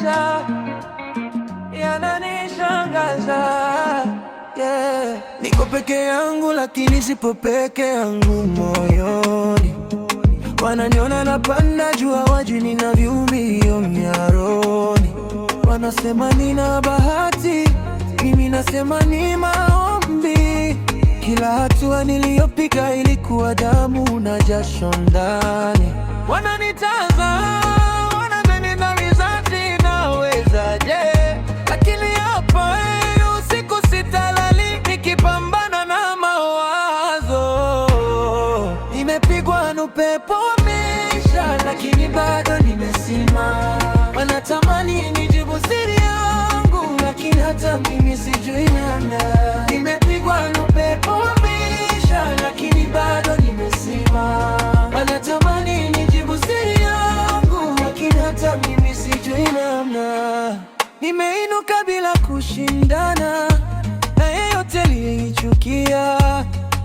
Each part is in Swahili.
maisha yananishangaza, yeah. Niko peke yangu lakini sipo peke yangu moyoni. Wananiona napanda juu, hawajui ninavyumia miaroni. Wanasema nina bahati, mimi nasema ni maombi. Kila hatua niliyopiga ilikuwa damu na jasho ndani. Wananitazama, wanadhani na mizati nawezaje, lakini hapa usiku sitalali nikipambana na mawazo. Nimepigwa na upepo wa maisha lakini bado nimesimama. Wanatamani nijibu siri yangu lakini hata mimi sijui namna. Nimepigwa na upepo wa maisha lakini bado nimesimama. Wanatamani nijibu siri yangu lakini hata mimi sijui namna. Nimeinuka bila kushindana na yeyote aliyenichukia.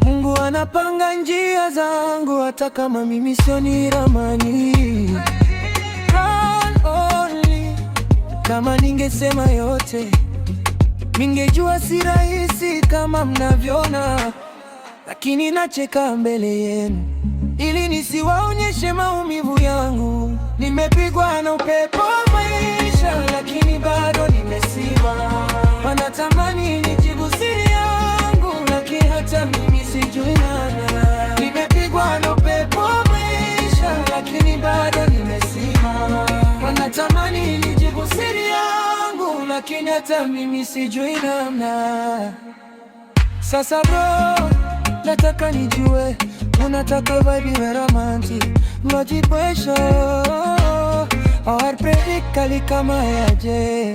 Mungu anapanga njia zangu hata kama mimi sio ni ramani. Kama ningesema yote, ningejua si rahisi kama mnavyoona, lakini nacheka mbele yenu ili nisiwaonyeshe maumivu yangu. Nimepigwa na upepo wa maisha lakini bado nimesimama. Wanatamani nijibu siri yangu lakini hata mimi sijui nana. Nimepigwa na upepo wa maisha lakini bado nimesimama. Wanatamani nijibu siri yangu lakini hata mimi sijui namna. Sasa bro, nataka nijue, unataka vibe ya romantic, maji pressure au heartbreak kali kama yaje?